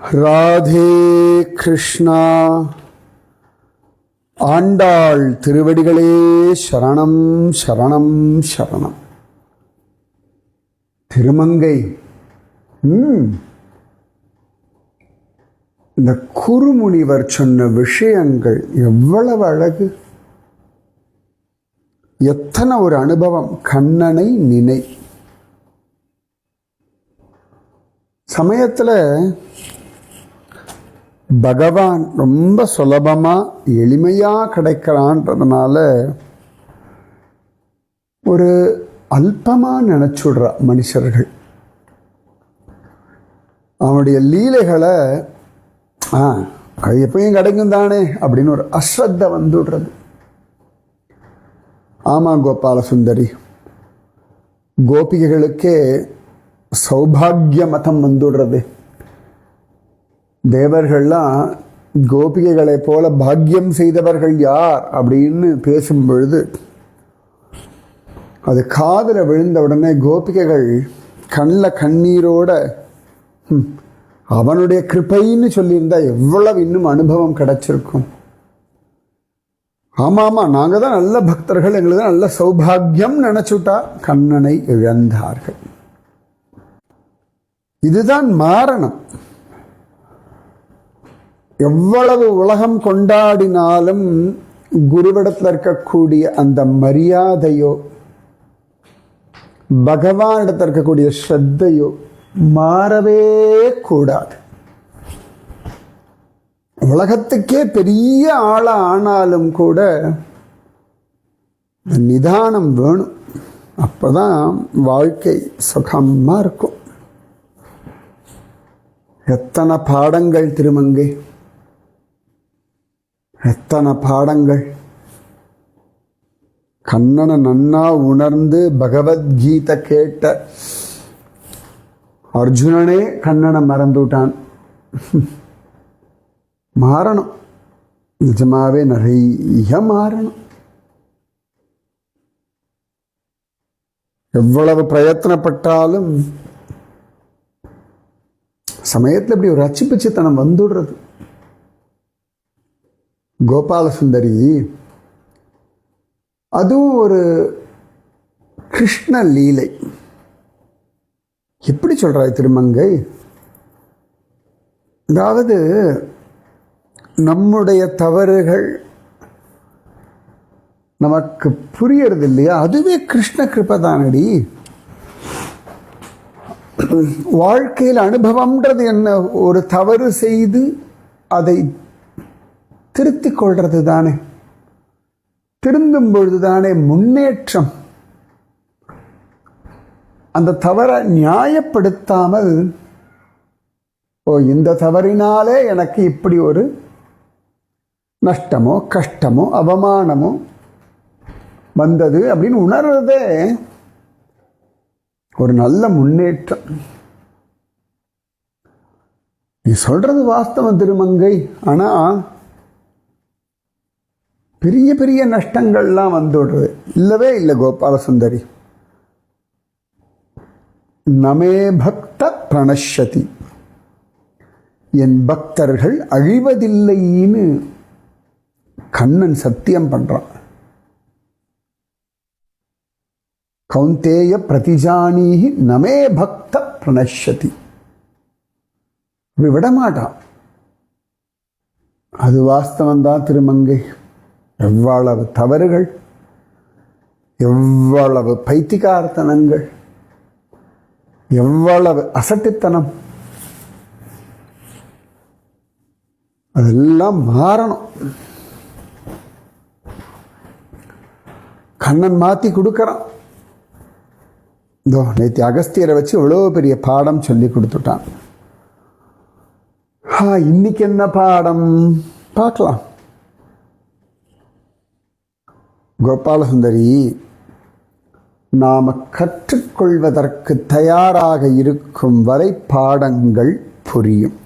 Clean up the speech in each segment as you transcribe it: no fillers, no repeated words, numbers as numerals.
ராதே கிருஷ்ணா. ஆண்டாள் திருவடிகளே சரணம் சரணம் சரணம். திருமங்கை இந்த குருமுனிவர் சொன்ன விஷயங்கள் எவ்வளவு அழகு, எத்தனை ஒரு அனுபவம். கண்ணனை நினை. சமயத்தில் பகவான் ரொம்ப சுலபமாக எளிமையாக கிடைக்கிறான்றதுனால ஒரு அல்பமாக நினச்சுடுறா மனுஷர்கள். அவனுடைய லீலைகளை அது எப்பயும் கிடைக்கும் தானே அப்படின்னு ஒரு அஸ்ரத்த வந்துடுறது. ஆமாம் கோபால சுந்தரி, கோபிகைகளுக்கே சௌபாகிய மதம் வந்துடுறது. தேவர்கள்லாம் கோபிகைகளை போல பாக்கியம் செய்தவர்கள் யார் அப்படின்னு பேசும் பொழுது அது காதில் விழுந்த உடனே கோபிகைகள் கண்ணில் கண்ணீரோட அவனுடைய கிருபைன்னு சொல்லியிருந்தா எவ்வளவு இன்னும் அனுபவம் கிடைச்சிருக்கும். ஆமாமா, நாங்கள் தான் நல்ல பக்தர்கள், எங்களுக்கு தான் நல்ல சௌபாகியம் நினைச்சுட்டா கண்ணனை இழந்தார்கள். இதுதான் மாறணும். எவ்வளவு உலகம் கொண்டாடினாலும் குருவிடத்தில் இருக்கக்கூடிய அந்த மரியாதையோ பகவானிடத்தில் இருக்கக்கூடிய ஸ்ரத்தையோ மாறவே கூடாது. உலகத்துக்கே பெரிய ஆளா ஆனாலும் கூட நிதானம் வேணும். அப்பதான் வாழ்க்கை சுகமா இருக்கும். எத்தனை பாடங்கள் திருமங்கை, எத்தனை பாடங்கள். கண்ணனை நன்னா உணர்ந்து பகவத்கீதை கேட்ட அர்ஜுனனே கண்ணனை மறந்துட்டான். மாறணும், நிஜமாவே நிறைய மாறணும். எவ்வளவு பிரயத்தனப்பட்டாலும் சமயத்தில் இப்படி ஒரு அச்சுப்பிச்சுத்தனம் வந்துடுறது. கோபால சுந்தரி அதுவும் ஒரு கிருஷ்ண லீலை. எப்படி சொல்றாய் திருமங்கை? அதாவது நம்முடைய தவறுகள் நமக்கு புரியறது இல்லையா, அதுவே கிருஷ்ண கிருபை தானடி. வாழ்க்கையில் அனுபவம்ன்றது என்ன? ஒரு தவறு செய்து அதை திருத்திக் கொள்றது தானே. திருந்தும் பொழுது தானே முன்னேற்றம். அந்த தவறை நியாயப்படுத்தாமல் இந்த தவறினாலே எனக்கு இப்படி ஒரு நஷ்டமோ கஷ்டமோ அவமானமோ வந்தது அப்படின்னு உணர்றதே ஒரு நல்ல முன்னேற்றம். நீ சொல்றது வாஸ்தவம் திருமங்கை. ஆனா பெரிய பெரிய நஷ்டங்கள்லாம் வந்துடுறது இல்லவே இல்லை கோபால சுந்தரி. நமே பக்த பிரணஷதி, என் பக்தர்கள் அழிவதில்லைன்னு கண்ணன் சத்தியம் பண்றான். கௌந்தேய பிரதிஜானீஹி நமே பக்த பிரணஷதி. விடமாட்டான். அது வாஸ்தவந்தான் திருமங்கை. எவ்வளவு தவறுகள், எவ்வளவு பைத்திகார்த்தனங்கள், எவ்வளவு அசட்டுத்தனம், அதெல்லாம் மாறணும். கண்ணன் மாத்தி கொடுக்கறான். நேற்று அகஸ்தியரை வச்சு எவ்வளோ பெரிய பாடம் சொல்லி கொடுத்துட்டான். இன்னைக்கு என்ன பாடம் பார்க்கலாம். கோபால சுந்தரி, நாம கற்றுக்கொள்வதற்கு தயாராக இருக்கும் வரை பாடங்கள் புரியும்.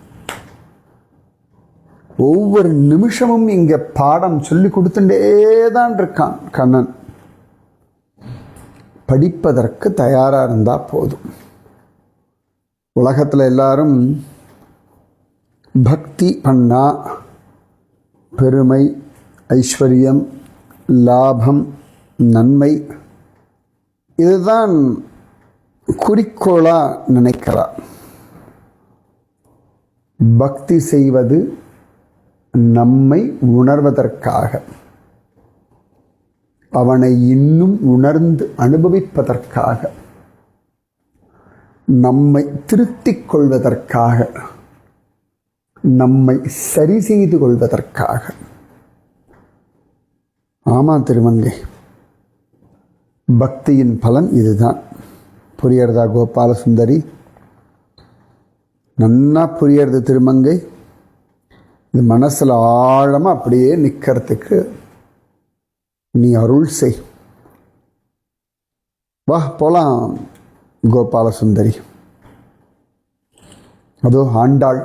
ஒவ்வொரு நிமிஷமும் இங்க பாடம் சொல்லி கொடுத்துட்டேதான் இருக்கான் கண்ணன். படிப்பதற்கு தயாராக இருந்தால் போதும். உலகத்தில் எல்லாரும் பக்தி பண்ணா பெருமை, ஐஸ்வர்யம், லாபம், நன்மை இதுதான் குறிக்கோளா நினைக்கிறா. பக்தி செய்வது நம்மை உணர்வதற்காக, அவனை இன்னும் உணர்ந்து அனுபவிப்பதற்காக, நம்மை திருத்திக் கொள்வதற்காக, நம்மை சரி செய்து கொள்வதற்காக. ஆமா திருமங்கை, பக்தியின் பலன் இதுதான். புரியறதா கோபால சுந்தரி? நன்னா புரியறது திருமங்கை. இது மனசில் ஆழமாக அப்படியே நிற்கிறதுக்கு நீ அருள் செய். வா போலாம் கோபால சுந்தரி. அதோ ஆண்டாள்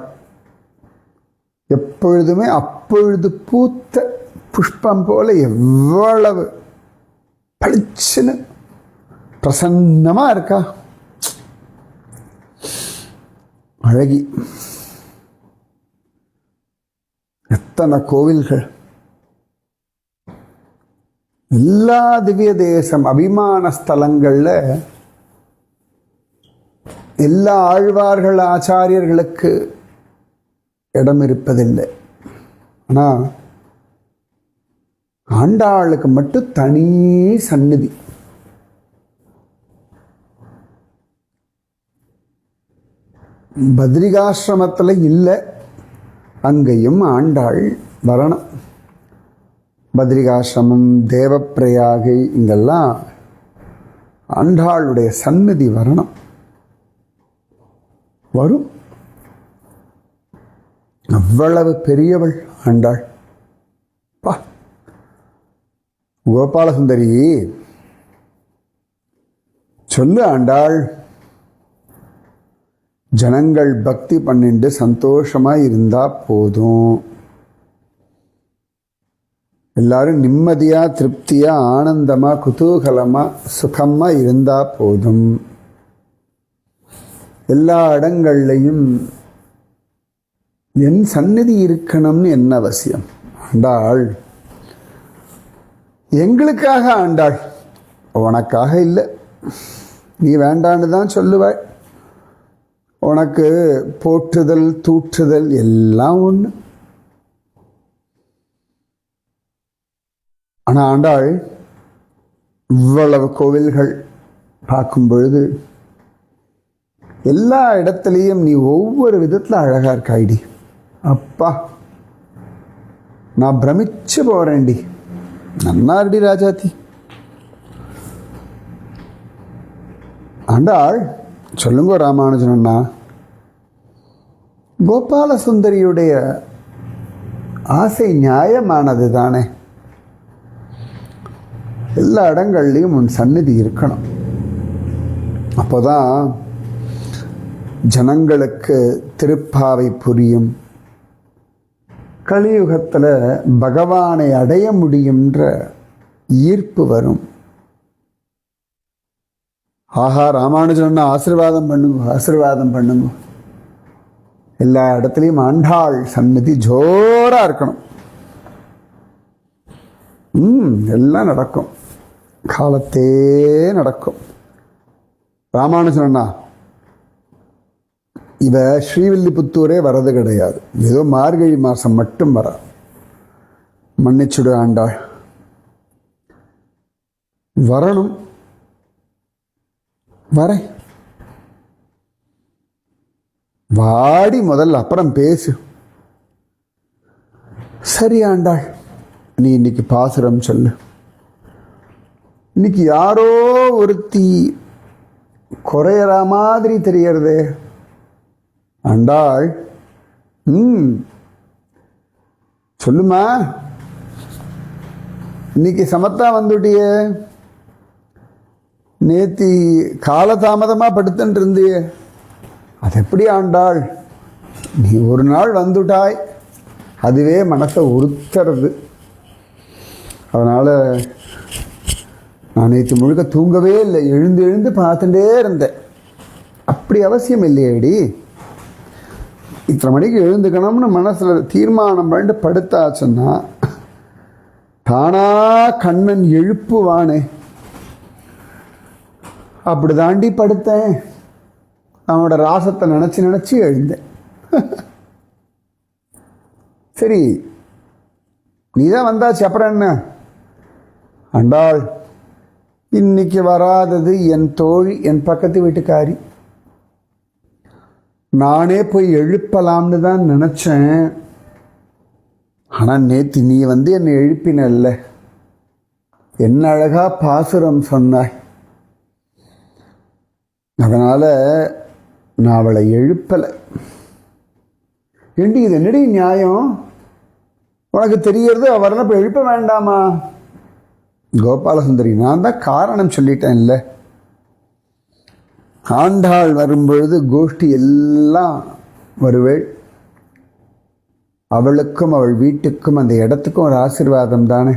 எப்பொழுதுமே அப்பொழுது பூத்த புஷ்பம் போல எவ்வளவு பளிச்சுன்னு பிரசன்னமா இருக்கா, அழகி. எத்தனை கோவில்கள், எல்லா திவ்ய தேசம் அபிமான ஸ்தலங்கள்ல எல்லா ஆழ்வார்கள் ஆச்சாரியர்களுக்கு இடம் இருப்பதில்லை. ஆனால் ஆண்டாளுக்கு மட்டும் தனி சந்நிதி. பத்ரிகாசிரமத்தில் இல்லை, அங்கேயும் ஆண்டாள் வரணும். பத்ரிகாசிரமம், தேவப்பிரயாகை இங்கெல்லாம் ஆண்டாளுடைய சந்நிதி வரணும். வரும். அவ்வளவு பெரியவள் ஆண்டாள். பா கோபாலசுந்தரி, சொல்லு ஆண்டாள், ஜனங்கள் பக்தி பண்ணிட்டு சந்தோஷமா இருந்தா போதும், எல்லாரும் நிம்மதியா திருப்தியா ஆனந்தமா குதூகலமா சுகமா இருந்தா போதும். எல்லா இடங்கள்லையும் என் சந்நிதி இருக்கணும்னு என்ன அவசியம்? ஆண்டாள் எங்களுக்காக ஆண்டாள், உனக்காக இல்லை. நீ வேண்டான்னு தான் சொல்லுவாய். உனக்கு போற்றுதல் தூற்றுதல் எல்லாம் ஒன்று. ஆனால் ஆண்டாள் இவ்வளவு கோவில்கள் பார்க்கும் பொழுது எல்லா இடத்துலையும் நீ ஒவ்வொரு விதத்தில் அழகா இருக்காய்டி. அப்பா, நான் பிரமிச்சு போறேன்டி. நன்னா இருடி ராஜாத்தி. ஆண்டாள் சொல்லுங்க ராமானுஜன் அண்ணா, கோபால சுந்தரியுடைய ஆசை நியாயமானது தானே? எல்லா இடங்கள்லையும் உன் சந்நிதி இருக்கணும். அப்போதான் ஜனங்களுக்கு திருப்பாவை புரியும், கலியுகத்தில் பகவானை அடைய முடியும்ன்ற ஈர்ப்பு வரும். ஆஹா, ராமானுஜன் ஆசீர்வாதம் பண்ணுங்க, ஆசீர்வாதம் பண்ணுங்க. எல்லா இடத்துலையும் ஆண்டாள் சந்நிதி ஜோரா இருக்கணும். எல்லாம் நடக்கும், காலத்தே நடக்கும். ராமானுஜன் இவ ஸ்ரீவில்லிபுத்தூரே வர்றது கிடையாது, ஏதோ மார்கழி மாதம் மட்டும் வர. மன்னிச்சுடு ஆண்டாள், வரணும். வர வாடி முதல்ல, அப்புறம் பேசு. சரி ஆண்டாள், நீ இன்னைக்கு பாசுரம் சொல்லு. இன்னைக்கு யாரோ ஒருத்தி குறையற மாதிரி தெரியறதே ஆண்டாள். சொல்லுமா, இன்னைக்கு சமத்தா வந்துட்டிய. நேத்தி காலதாமதமா படுத்துட்டு இருந்திய, அது எப்படி ஆண்டாள்? நீ ஒரு நாள் வந்துட்டாய், அதுவே மனசை உறுத்துறது. அதனால நான் நேற்று முழுக்க தூங்கவே இல்லை, எழுந்து எழுந்து பார்த்துட்டே இருந்தேன். அப்படி அவசியம் இல்லையேடி. இத்தனை மணிக்கு எழுந்துக்கணும்னு மனசில் தீர்மானம் பண்ணிட்டு படுத்தாச்சுன்னா தானா கண்ணன் எழுப்புவானே. அப்படி தாண்டி படுத்தேன், அவனோட ராசத்தை நினச்சி நினச்சி எழுந்தேன். சரி, நீ தான் வந்தாச்சு, அப்புறம் என்ன? ஆண்டாள் இன்னைக்கு வராதது என் தோழி, என் பக்கத்து வீட்டுக்காரி. நானே போய் எழுப்பலாம்னு தான் நினச்சேன். ஆனால் நேற்று நீ வந்து என்னை எழுப்பினல்ல, என்ன அழகா பாசுரம் சொன்னாய். அதனால் நான் அவளை எழுப்பலை. ஏண்டி இது என்னடி நியாயம்? உனக்கு தெரியறது அவரை இப்போ எழுப்ப வேண்டாமா? கோபாலசுந்தரி, நான் தான் காரணம் சொல்லிட்டேன்ல. ஆண்டாள் வரும்பொழுது கோஷ்டி எல்லாம் வருவேள். அவளுக்கும் அவள் வீட்டுக்கும் அந்த இடத்துக்கும் ஒரு ஆசீர்வாதம் தானே.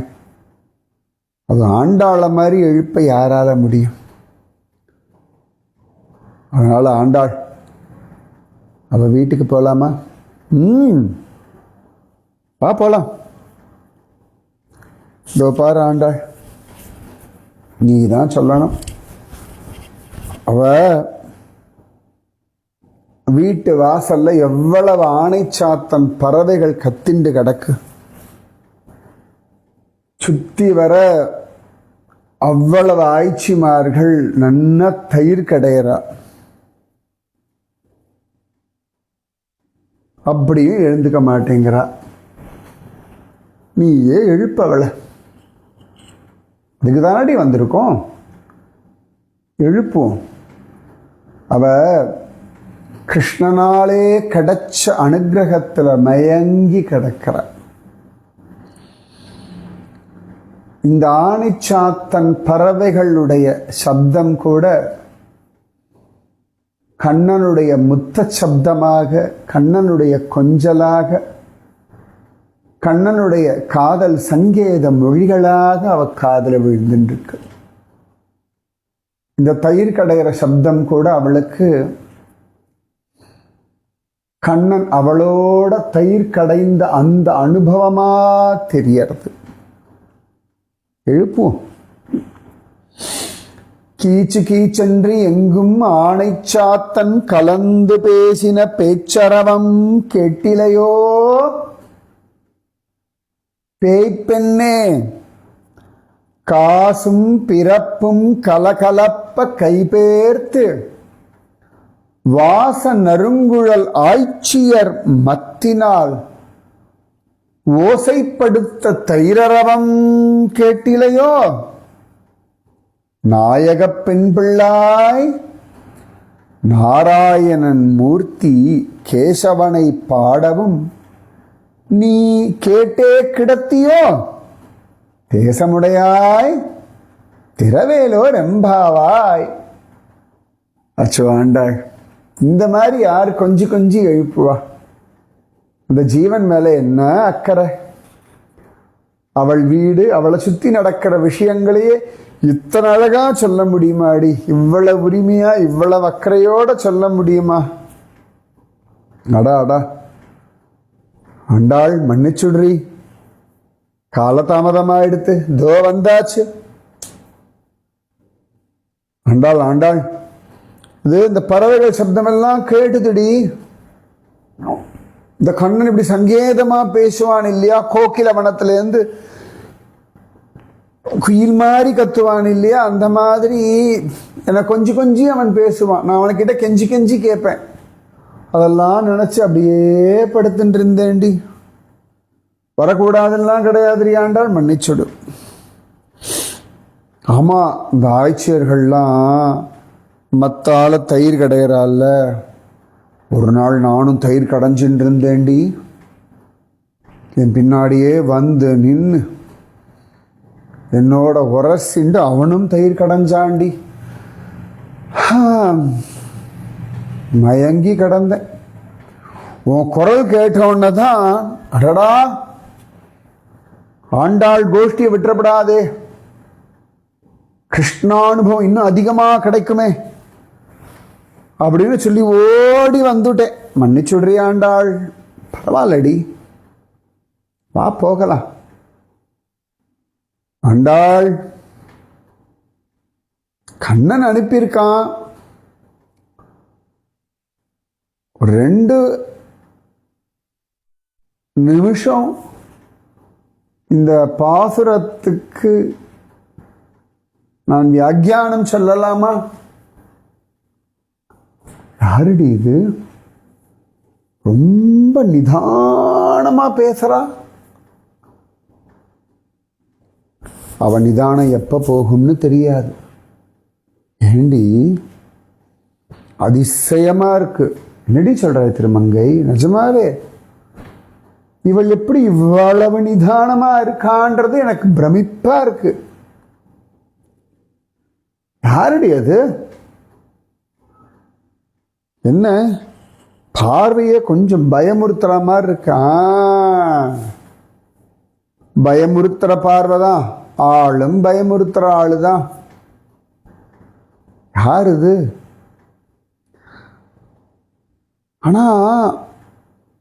அது ஆண்டாளை மாதிரி எழுப்ப யாரால முடியும்? அதனால் ஆண்டாள், அவள் வீட்டுக்கு போகலாமா? வா போகலாம். இதோ பாரு ஆண்டாள், நீ தான் சொல்லணும். அவ வீட்டு வாசல்ல எவ்வளவு ஆணைச்சாத்தன் பறவைகள் கத்திண்டு கிடக்கு. சுத்தி வர அவ்வளவு ஆய்ச்சிமார்கள் நன்னா தயிர் கடையிறா. அப்படியும் எழுந்துக்க மாட்டேங்கிறா. நீயே எழுப்பவளை. இதுக்கு தானடி வந்திருக்கோம், எழுப்புவோம். அவ கிருஷ்ணனாலே கிடைச்ச அனுகிரகத்தில் மயங்கி கிடக்கிற. இந்த ஆணிச்சாத்தன் பறவைகளுடைய சப்தம் கூட கண்ணனுடைய முத்த சப்தமாக, கண்ணனுடைய கொஞ்சலாக, கண்ணனுடைய காதல் சங்கேத மொழிகளாக அவ காதல விழுந்துருக்கு. இந்த தயிர் கடையிற சப்தம் கூட அவளுக்கு கண்ணன் அவளோட தயிர் கடைந்த அந்த அனுபவமா தெரியறது. எழுப்புவோம். கீச்சு கீச்சென்று எங்கும் ஆணைச்சாத்தன் கலந்து பேசின பேச்சரவம் கேட்டிலையோ பேய்ப்பெண்ணே, காசும் பிறப்பும் கலகலப்ப கைபேர்த்து வாச நறுங்குழல் ஆய்ச்சியர் மத்தினால் ஓசைப்படுத்த தைரரவம் கேட்டிலையோ. நாயகப் பெண் பிள்ளாய் நாராயணன் மூர்த்தி கேசவனை பாடவும் நீ கேட்டே கிடத்தியோ. தேசமுடையாய் திரவேலோ ரெம்பாவாய். அச்சோ ஆண்டாள், இந்த மாதிரி யார் கொஞ்சி கொஞ்சி எழுப்புவா? இந்த ஜீவன் மேல என்ன அக்கறை? அவள் வீடு, அவளை சுத்தி நடக்கிற விஷயங்களையே இத்தனை அழகா சொல்ல முடியுமாடி? இவ்வளவு உரிமையா, இவ்வளவு அக்கறையோட சொல்ல முடியுமா? அடா அடா ஆண்டாள், மன்னிச்சுடுறி, காலதாமதமாயிடுத்து, தோ வந்தாச்சு. ஆண்டாள் ஆண்டாள், இது இந்த பறவைகள் சப்தமெல்லாம் கேட்டுதுடி. இந்த கண்ணன் இப்படி சங்கேதமா பேசுவான் இல்லையா? கோகில வனத்திலேருந்து குயில் மாதிரி கத்துவான் இல்லையா? அந்த மாதிரி என்னை கொஞ்சம் கொஞ்சம் அவன் பேசுவான். நான் அவன்கிட்ட கெஞ்சி கெஞ்சி கேட்பேன். அதெல்லாம் நினைச்சு அப்படியே படுத்துட்டு இருந்தேன்டி. வரக்கூடாதுலாம் கிடையாது ஆண்டாள், மன்னிச்சுடு. ஆமா, இந்த ஆய்ச்சியர்கள்லாம் மத்தால தயிர் கடையிறால. ஒரு நாள் நானும் தயிர் கடைஞ்சின்னு இருந்தேன்டி. என் பின்னாடியே வந்து நின்று என்னோட உரசிண்டு அவனும் தயிர் கடைஞ்சாண்டி. மயங்கி கிடந்தேன். உன் குரல் கேட்டவுடனே தான், அடடா ஆண்டாள் கோஷ்டியை விட்டுறப்படாதே, கிருஷ்ணானுபவம் இன்னும் அதிகமாக கிடைக்குமே அப்படின்னு சொல்லி ஓடி வந்துட்டேன். மன்னிச்சுடுறியாண்டாள்? பரவாயில்லடி, வா போகலாம். ஆண்டாள், கண்ணன் அனுப்பியிருக்கான். ஒரு 2 நிமிஷம் இந்த பாசுரத்துக்கு நான் வியாக்கியானம் சொல்லலாமா? யாருடி இது? ரொம்ப நிதானமா பேசுறா. அவ நிதானம் எப்ப போகும்னு தெரியாது. ஏண்டி, அதிசயமா இருக்கு. என்னடி சொல்ற திருமங்கை? நிஜமாவே இவள் எப்படி இவ்வளவு நிதானமா இருக்கான்றது எனக்கு பிரமிப்பா இருக்கு. யாருடி அது? என்ன பார்வையே கொஞ்சம் பயமுறுத்துற மாதிரி இருக்கா? பயமுறுத்துற பார்வைதான், ஆளும் பயமுறுத்துற ஆளுதான். யார் இது? ஆனா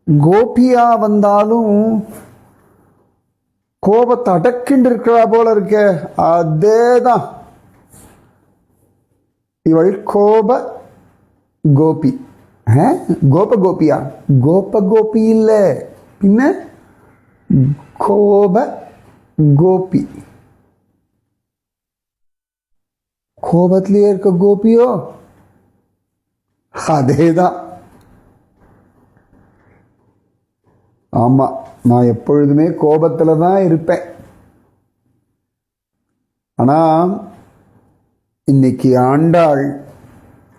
கோபியா வந்தாலும் கோபத்தை அடக்கிண்டு இருக்கிறா போல இருக்க. அதேதான், இவள் கோப கோபி. கோப கோபியா? கோப கோபி இல்ல, பின்ன கோப கோபி. கோபத்திலேயே இருக்க கோபியோ? அதேதான். ஆமா, நான் எப்பொழுதுமே கோபத்துல தான் இருப்பேன். ஆனா இன்னைக்கு ஆண்டாள்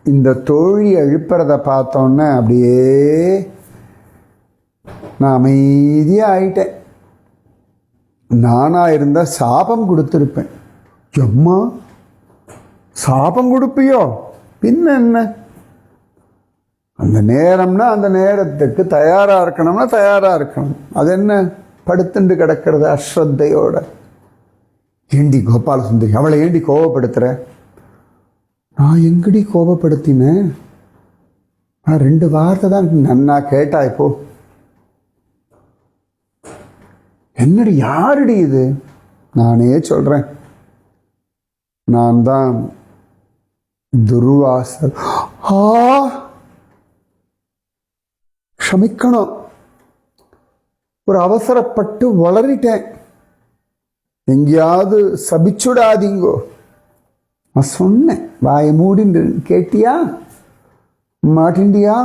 இந்த தோழி எழுப்புறத பார்த்தோன்னே அப்படியே நான் அமைதியா ஆயிட்டேன். நானா இருந்தா சாபம் கொடுத்திருப்பேன். எம்மா, சாபம் கொடுப்பியோ? பின்ன என்ன? அந்த நேரம்னா அந்த நேரத்துக்கு தயாரா இருக்கணும்னா தயாரா இருக்கணும். அது என்ன படுத்துண்டு கிடக்கிறது அஸ்ரத்தையோட? ஏண்டி கோபால சுந்தரி, அவளை ஏண்டி கோபப்படுத்துற? நான் எங்கடி கோபப்படுத்தினேன்? நான் 2 வார்த்தை தான் நன்னா கேட்டா. இப்போ என்னடி, யாருடி இது? நானே சொல்றேன், நான் தான் துர்வாசர். க்ஷமிக்கணும், ஒரு அவசரப்பட்டு வளரிட்டேன். எங்கேயாவது சபிச்சுடாதீங்கோ. நான் சொன்னேன், வாயை மூடிண்டு. கேட்டியா? மாட்டிண்டியா?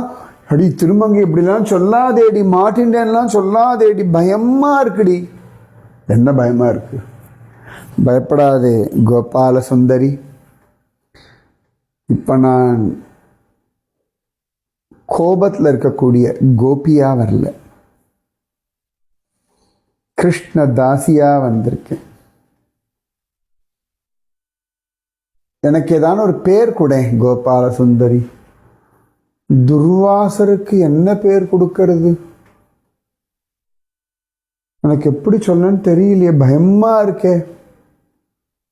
அடி திருமங்கை, இப்படிலாம் சொல்லாதேடி, மாட்டின்றேன்லாம் சொல்லாதேடி, பயமா இருக்குடி. என்ன பயமா இருக்கு? பயப்படாதே கோபால சுந்தரி. இப்ப நான் கோபத்தில் இருக்கக்கூடிய கோபியா வரல, கிருஷ்ண தாசியா வந்திருக்கேன். எனக்கு ஏதான ஒரு பேர் கூட கோபால சுந்தரி. துர்வாசருக்கு என்ன பேர் கொடுக்கறது? எனக்கு எப்படி சொல்லணும்னு தெரியலையே, பயமா இருக்கே.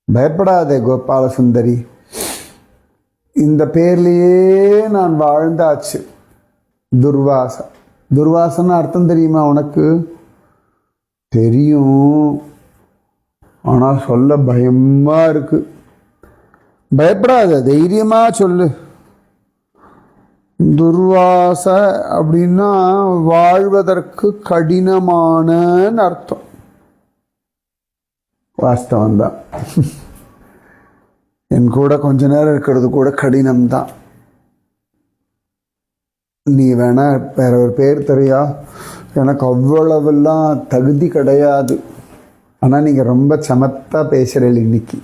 பயப்படாதே கோபால சுந்தரி, இந்த பேர்லயே நான் வாழ்ந்தாச்சு. துர்வாச. துர்வாசன்னு அர்த்தம் தெரியுமா உனக்கு? தெரியும், ஆனா சொல்ல பயமா இருக்கு. பயப்படாத, தைரியமா சொல்லு. துர்வாச அப்படின்னா வாழ்வதற்கு கடினமான அர்த்தம். வாஸ்தவம் தான். என் கூட கொஞ்ச நேரம் இருக்கிறது கூட கடினம்தான். நீ வேணா வேற ஒரு பேர் தெரியா? எனக்கு அவ்வளவெல்லாம் தகுதி கிடையாது. ஆனால் நீங்கள் ரொம்ப சமத்தா பேசுகிறீங்க இன்னைக்கு.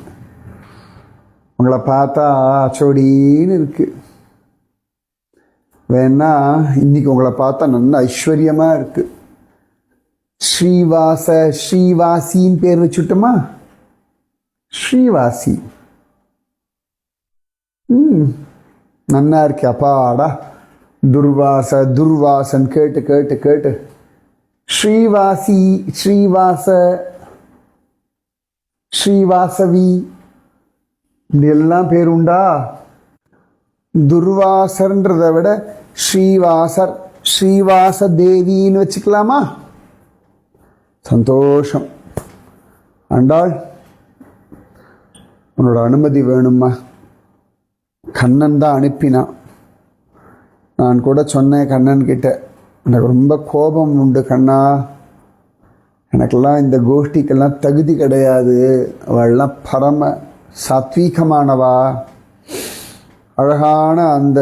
உங்களை பார்த்தா அச்சோடின்னு இருக்கு. வேணா இன்னைக்கு உங்களை பார்த்தா நல்ல ஐஸ்வர்யமா இருக்கு. ஸ்ரீவாச, ஸ்ரீவாசின்னு பேர் வச்சுட்டோமா? ஸ்ரீவாசி. நன்னா இருக்கு. அப்பாடா, துர்வாச துர்வாசன் கேட்டு கேட்டு கேட்டு ஸ்ரீவாசி, ஸ்ரீவாச, ஸ்ரீவாசவி, இப்படி எல்லாம் பேர் உண்டா? துர்வாசர்ன்றதை விட ஸ்ரீவாசர், ஸ்ரீவாச தேவின்னு வச்சுக்கலாமா? சந்தோஷம். ஆண்டாள், உன்னோட அனுமதி வேணுமா? கண்ணன் தான் அனுப்பினான். நான் கூட சொன்னேன் கண்ணன் கிட்ட, எனக்கு ரொம்ப கோபம் உண்டு கண்ணா, எனக்கெல்லாம் இந்த கோஷ்டிக்கெல்லாம் தகுதி கிடையாது, அவள்லாம் பரம சாத்வீகமானவா, அழகான அந்த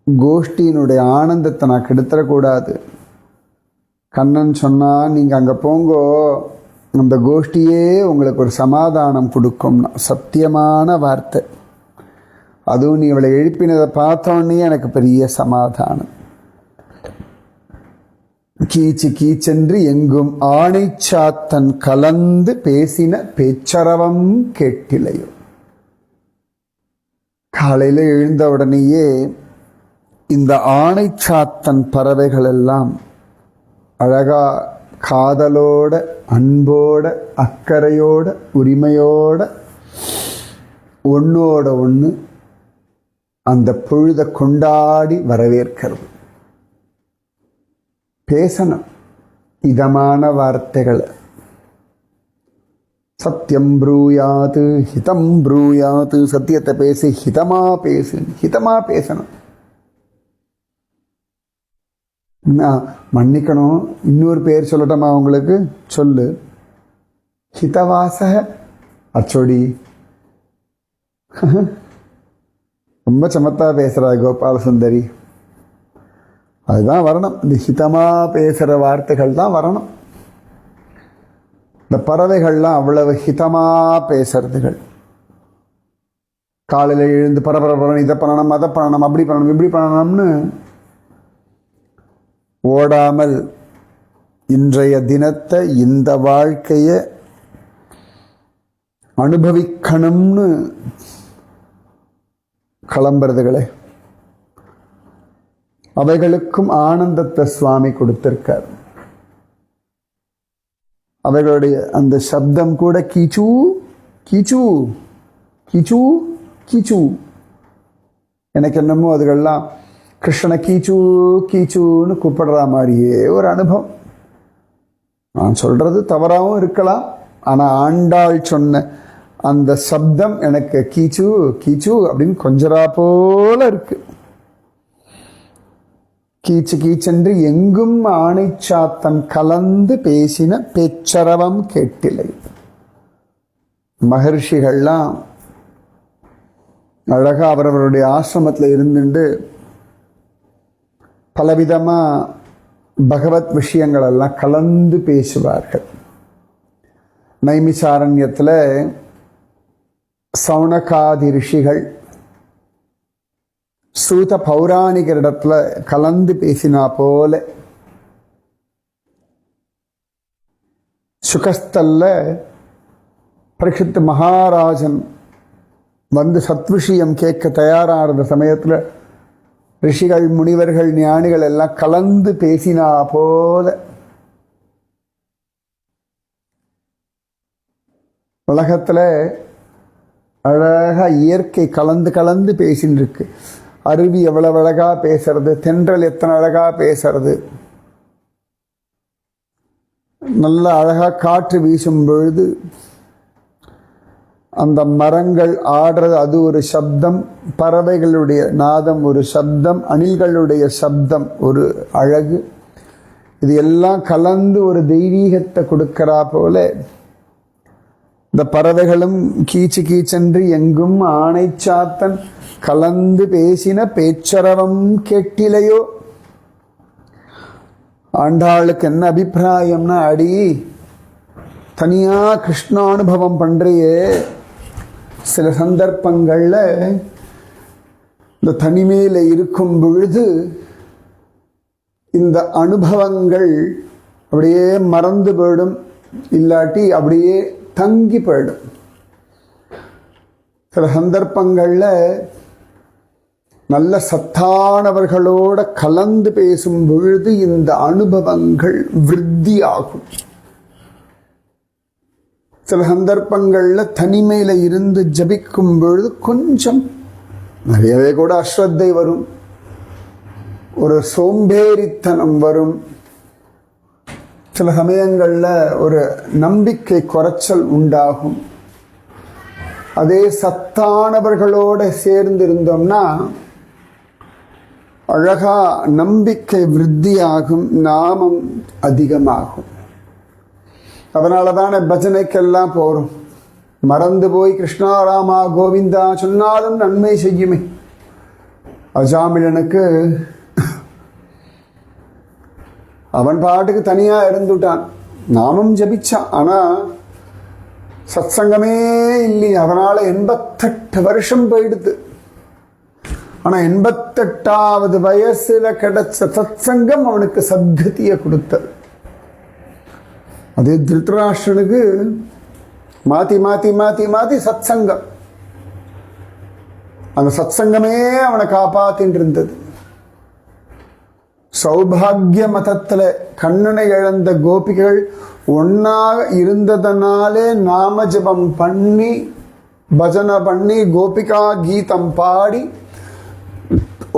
கோஷ்டியினுடைய ஆனந்தத்தை நான் கெடுத்துடக்கூடாது. கண்ணன் சொன்னால் நீங்கள் அங்கே போங்கோ, அந்த கோஷ்டியே உங்களுக்கு ஒரு சமாதானம் கொடுக்கும்னா. சத்தியமான வார்த்தை. அதுவும் நீ இவளை எழுப்பினதை பார்த்தோன்னே எனக்கு பெரிய சமாதானம். கீச்சு கீச்சென்று எங்கும் ஆணை சாத்தன் கலந்து பேசின பேச்சரவம் கேட்டிலையோ. காலையில் எழுந்த உடனேயே இந்த ஆணை சாத்தன் பறவைகள் எல்லாம் அழகா காதலோட, அன்போட, அக்கறையோட, உரிமையோட ஒன்னோட ஒன்று அந்த பொழுத கொண்டாடி வரவேற்கிறது. பேசணும் இதமான வார்த்தைகளை. சத்தியம் ப்ரூயாது ஹிதம் ப்ரூயாது, சத்தியத்தை பேசு, ஹிதமா பேசு, ஹிதமா பேசணும். மன்னிக்கணும், இன்னொரு பேர் சொல்லட்டோமா உங்களுக்கு? சொல்லு. ஹிதவாசக. அச்சோடி, ரொம்ப சமத்தா பேசுறா கோபால சுந்தரி. அதுதான் வரணும், இந்த ஹிதமா பேசுகிற வார்த்தைகள் தான் வரணும். இந்த பறவைகள்லாம் அவ்வளவு ஹிதமா பேசுறதுகள். காலையில் எழுந்து பரபரப்பரணும், இதை பண்ணணும், அதை பண்ணணும், அப்படி பண்ணணும், இப்படி பண்ணணும்னு ஓடாமல் இன்றைய தினத்தை, இந்த வாழ்க்கையை அனுபவிக்கணும்னு கிளம்புறதுகளே. அவைகளுக்கும் ஆனந்தத்தை சுவாமி கொடுத்திருக்கார். அவைகளுடைய அந்த சப்தம் கூட கீச்சு கீச்சு கீச்சு கீச்சு. எனக்கு என்னமோ அதுகள்லாம் கிருஷ்ணனை கீச்சு கீச்சுன்னு கூப்பிடுற மாதிரியே ஒரு அனுபவம். நான் சொல்றது தவறாகவும் இருக்கலாம், ஆனால் ஆண்டாள் சொன்ன அந்த சப்தம் எனக்கு கீச்சு கீச்சு அப்படின்னு கொஞ்சரா போல இருக்கு. கீச்சு கீச்சென்று எங்கும் ஆணை சாத்தன் கலந்து பேசின பேச்சரவம் கேட்டிலை. மகர்ஷிகள்லாம் அழகா அவரவருடைய ஆசிரமத்தில் இருந்துட்டு பலவிதமா பகவத் விஷயங்கள் எல்லாம் கலந்து பேசுவார்கள். நைமிசாரண்யத்தில் சௌனகாதி ரிஷிகள் சூத பௌராணிகரிடத்துல கலந்து பேசினா போல, சுகஸ்தல்ல பரீட்சித் மகாராஜன் வந்து சத்விஷயம் கேட்க தயாரான சமயத்தில் ரிஷிகள், முனிவர்கள், ஞானிகள் எல்லாம் கலந்து பேசினா போல உலகத்தில் அழகா இயற்கை கலந்து கலந்து பேசின்னு இருக்கு. அருவி எவ்வளவு அழகா பேசுறது, தென்றல் எத்தனை அழகா பேசுறது, நல்ல அழகா காற்று வீசும் பொழுது அந்த மரங்கள் ஆடுறது, அது ஒரு சப்தம், பறவைகளுடைய நாதம் ஒரு சப்தம், அணில்களுடைய சப்தம் ஒரு அழகு. இது எல்லாம் கலந்து ஒரு தெய்வீகத்தை கொடுக்கிறா போல இந்த பறவைகளும் கீச்சு கீச்சென்று எங்கும் ஆணை சாத்தன் கலந்து பேசின பேச்சரவம் கேட்டிலையோ. ஆண்டாளுக்கு என்ன அபிப்பிராயம்னா, அடி தனியா கிருஷ்ணானுபவம் பண்றியே, சில சந்தர்ப்பங்கள்ல இந்த தனிமையில இருக்கும் பொழுது இந்த அனுபவங்கள் அப்படியே மறந்து போயிடும், இல்லாட்டி அப்படியே தங்கி போயிடும். சில சந்தர்ப்பங்கள்ல நல்ல சத்தானவர்களோட கலந்து பேசும் பொழுது இந்த அனுபவங்கள் விருத்தி ஆகும். சில சந்தர்ப்பங்கள்ல தனிமையில இருந்து ஜபிக்கும் பொழுது கொஞ்சம் நிறையவே கூட அஸ்ரத்தை வரும், ஒரு சோம்பேறித்தனம் வரும், சில சமயங்களில் ஒரு நம்பிக்கை குறைச்சல் உண்டாகும். அதே சத்தானவர்களோடு சேர்ந்திருந்தோம்னா அழகா நம்பிக்கை விருத்தியாகும், நாமம் அதிகமாகும். அதனால தானே பஜனைக்கெல்லாம் போகிறோம். மறந்து போய் கிருஷ்ணாராமா கோவிந்தா சொன்னாலும் நன்மை செய்யுமே. அஜாமிழனுக்கு அவன் பாட்டுக்கு தனியாக இருந்துட்டான், நாமம் ஜபிச்சான், ஆனால் சத்சங்கமே இல்லையே. அதனால் 88 வருஷம் போயிடுது. ஆனால் 88வது வயசில் கிடைச்ச சத்சங்கம் அவனுக்கு சத்கதியை கொடுத்தது. அதே திருதராஷ்டிரனுக்கு மாற்றி மாற்றி மாற்றி மாற்றி சத்சங்கம், அந்த சத்சங்கமே அவனை காப்பாத்தின்னு இருந்தது. சௌபாகிய மதத்தில் கண்ணனை இழந்த கோபிகள் ஒன்னாக இருந்ததனாலே நாம ஜபம் பண்ணி பஜனை பண்ணி கோபிகா கீதம் பாடி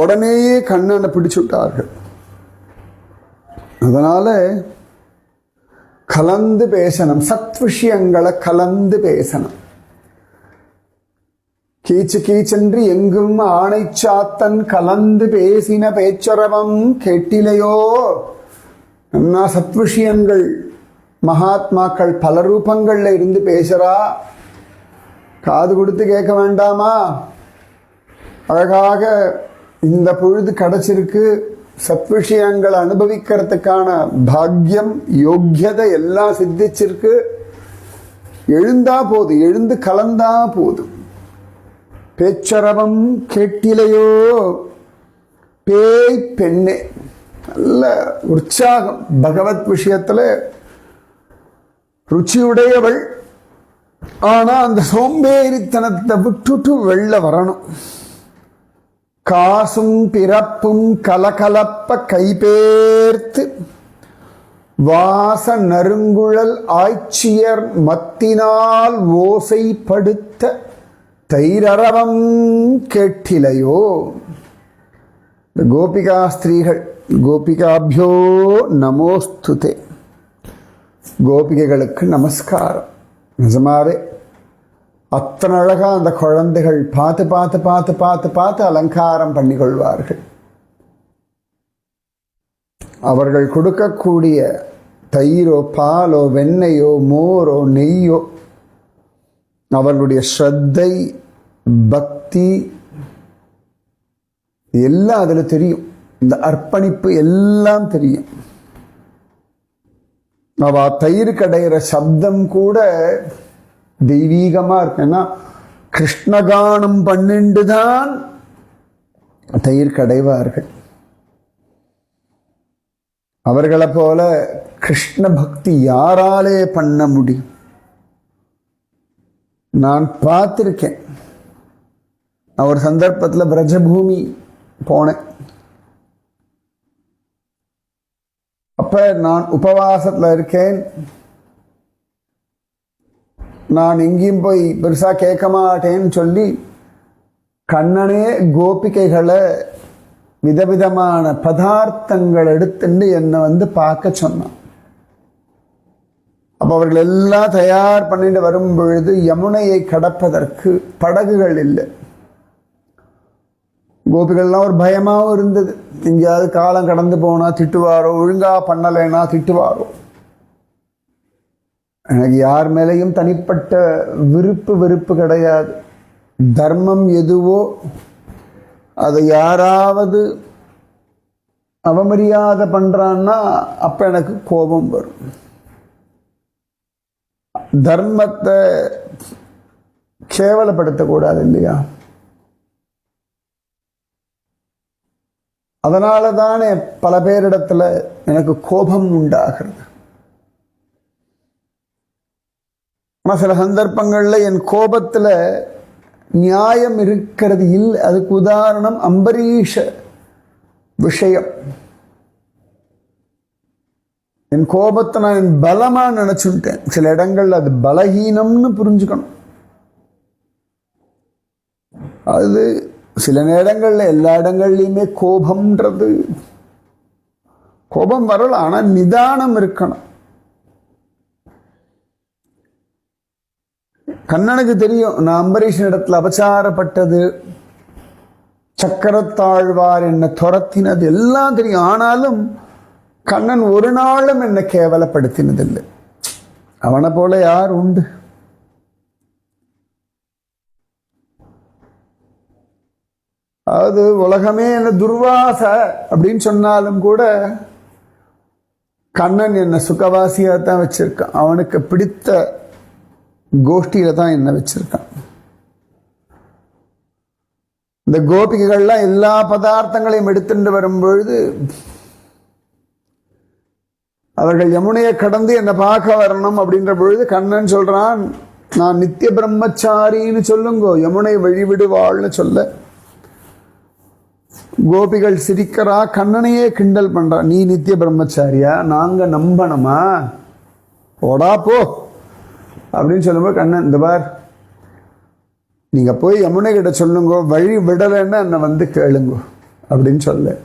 உடனேயே கண்ணனை பிடிச்சுட்டார்கள். அதனால கலந்து பேசணும், சத் விஷயங்களை கலந்து பேசணும். கீச்சு கீச்சென்று எங்கும் ஆணை சாத்தன் கலந்து பேசின பேச்சரவம் கேட்டிலையோ. என்ன சத் விஷயங்கள், மகாத்மாக்கள் பல ரூபங்கள்ல இருந்து பேசுறா, காது கொடுத்து கேட்க வேண்டாமா? அழகாக இந்த பொழுது கிடைச்சிருக்கு, சத் விஷயங்களை அனுபவிக்கிறதுக்கான பாக்கியம் யோக்கியதை எல்லாம் சித்திச்சிருக்கு. எழுந்தா போது, எழுந்து கலந்தா போதும். பேச்சரவம் கேட்டிலையோ, பேய் பெண்ணே, நல்ல உற்சாகம், பகவத் விஷயத்துல ருச்சியுடையவள். ஆனா அந்த சோம்பேறித்தனத்தை விட்டுட்டு வெளில வரணும். காசும் பிறப்பும் கலகலப்ப கைபேர்த்து வாச நறுங்குழல் ஆய்ச்சியர் மத்தினால் ஓசைப்படுத்த தைரரவம் கேட்டிலையோ. கோபிகா ஸ்திரீகள், கோபிகாபியோ நமோஸ்துதே, கோபிகைகளுக்கு நமஸ்காரம். நிஜமாவே அத்தனை அழகா அந்த குழந்தைகள் பார்த்து பார்த்து பார்த்து பார்த்து பார்த்து அலங்காரம் பண்ணிக்கொள்வார்கள். அவர்கள் கொடுக்கக்கூடிய தயிரோ பாலோ வெண்ணெயோ மோரோ நெய்யோ, அவர்களுடைய ஸ்ரத்தை பக்தி எல்லாம் அதுல தெரியும். இந்த அர்ப்பணிப்பு எல்லாம் தெரியும். அவ தயிர் கடையிற சப்தம் கூட தெய்வீகமா இருக்கு. ஏன்னா கிருஷ்ணகானம் பண்ணிண்டுதான் தயிர் கடைவார்கள். அவர்களை போல கிருஷ்ண பக்தி யாராலே பண்ண முடியும்? நான் பார்த்திருக்கேன். ஒரு சந்தர்ப்பத்தில் பிரஜபூமி போனேன். அப்ப நான் உபவாசத்தில் இருக்கேன். நான் எங்கேயும் போய் பெருசா கேட்க மாட்டேன்னு சொல்லி கண்ணனே கோபிகைகளை விதவிதமான பதார்த்தங்கள் எடுத்துட்டு என்னை வந்து பார்க்க சொன்னான். அப்போ அவர்கள் எல்லாம் தயார் பண்ணிட்டு வரும் பொழுது யமுனையை கடப்பதற்கு படகுகள் இல்லை. கோபிகள்லாம் ஒரு பயமாகவும் இருந்தது. எங்கேயாவது காலம் கடந்து போனா திட்டுவாரோ, ஒழுங்கா பண்ணலைன்னா திட்டுவாரோ. எனக்கு யார் மேலேயும் தனிப்பட்ட விருப்பு வெறுப்பு கிடையாது. தர்மம் எதுவோ அதை யாராவது அவமரியாதை பண்றான்னா அப்ப எனக்கு கோபம் வரும். தர்மத்தை கேவலப்படுத்தக்கூடாது இல்லையா? அதனால தானே பல பேரிடத்துல எனக்கு கோபம் உண்டாகிறது. ஆனால் சில சந்தர்ப்பங்களில் என் கோபத்தில் நியாயம் இருக்கிறது இல்லை. அதுக்கு உதாரணம் அம்பரீஷ விஷயம். என் கோபத்தை நான் என் பலமாக நினச்சுட்டேன். சில இடங்கள்ல அது பலகீனம்னு புரிஞ்சுக்கணும். அது சில நேரங்கள்ல எல்லா இடங்கள்லையுமே கோபம் வரலாம், ஆனா நிதானம் இருக்கணும். கண்ணனுக்கு தெரியும் நான் அம்பரீஷன் இடத்துல அபச்சாரப்பட்டது, சக்கரத்தாழ்வார் என்னை துரத்தினது எல்லாம் தெரியும். ஆனாலும் கண்ணன் ஒரு நாளும் என்னை கேவலப்படுத்தினதில்லை. அவனை போல யார் உண்டு? அதாவது உலகமே என்ன துர்வாச அப்படின்னு சொன்னாலும் கூட கண்ணன் என்னை சுகவாசியாக தான் வச்சிருக்கான். அவனுக்கு பிடித்த கோஷ்டியில தான் என்ன வச்சிருக்கான். இந்த கோபிகைகள்லாம் எல்லா பதார்த்தங்களையும் எடுத்துட்டு வரும்பொழுது அவர்கள் யமுனையை கடந்து என்னை பார்க்க வரணும் அப்படின்ற பொழுது கண்ணன் சொல்றான், நான் நித்திய பிரம்மச்சாரின்னு சொல்லுங்கோ, யமுனை வழிவிடுவாள்னு சொல்ல கோபிகள் சிரிக்கிறா, கண்ணனையே கிண்டல் பண்றா. நீ நித்திய பிரம்மச்சாரியா, நாங்க நம்பணுமா, ஓடா போ அப்படின்னு சொல்லும்போது கண்ணன், இந்த பார் நீங்க போய் யமுனை கிட்ட சொல்லுங்கோ, வழி விடலைன்னு என்னை வந்து கேளுங்கோ அப்படின்னு சொல்ல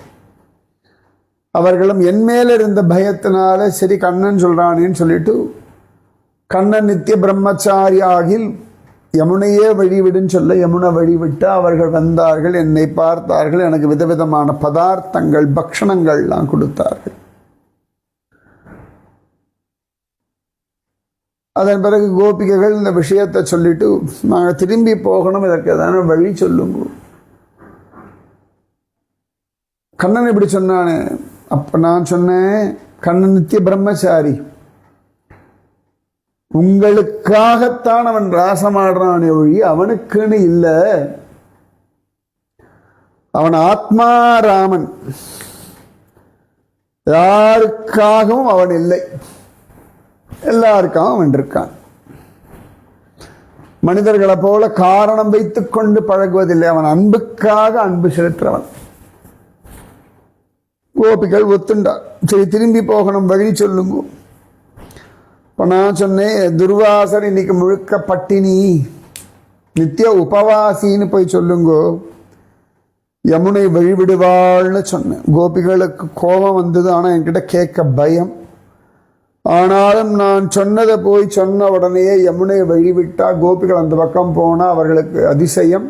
அவர்களும் என் மேல இருந்த பயத்தினால சரி கண்ணன் சொல்றானேன்னு சொல்லிட்டு கண்ணன் நித்திய பிரம்மச்சாரி ஆகில் யமுனையே வழிவிடுன்னு சொல்ல யமுனை வழிவிட்டு அவர்கள் வந்தார்கள், என்னை பார்த்தார்கள், எனக்கு விதவிதமான பதார்த்தங்கள் பக்ஷணங்கள்லாம் கொடுத்தார்கள். அதன் பிறகு கோபிகைகள் இந்த விஷயத்தை சொல்லிட்டு நாங்கள் திரும்பி போகணும், இதற்கு ஏதான வழி சொல்லுங்க. கண்ணன் இப்படி சொன்னானே, அப்ப நான் சொன்னேன், கண்ணன் நித்திய பிரம்மச்சாரி, உங்களுக்காகத்தான் அவன் ராசமாடுறானே ஒழி அவனுக்குன்னு இல்லை. அவன் ஆத்மாராமன், யாருக்காகவும் அவன் இல்லை, எல்லாருக்காகவும் அவன் இருக்கான். மனிதர்களை போல காரணம் வைத்துக் கொண்டு பழகுவதில்லை, அவன் அன்புக்காக அன்பு செலுத்துறவன். கோபிகள் ஒத்துண்டா, சரி திரும்பி போகணும், வழி சொல்லுங்க. இப்போ நான் சொன்னேன், துர்வாசர் இன்னைக்கு முழுக்க பட்டினி, நித்திய உபவாசின்னு போய் சொல்லுங்கோ, யமுனை வழிவிடுவாள்னு சொன்னேன். கோபிகளுக்கு கோபம் வந்தது, ஆனால் என்கிட்ட கேட்க பயம். ஆனாலும் நான் சொன்னதை போய் சொன்ன உடனே யமுனை வழிவிட்டா கோபிகள் அந்த பக்கம் போனா அவர்களுக்கு அதிசயம்.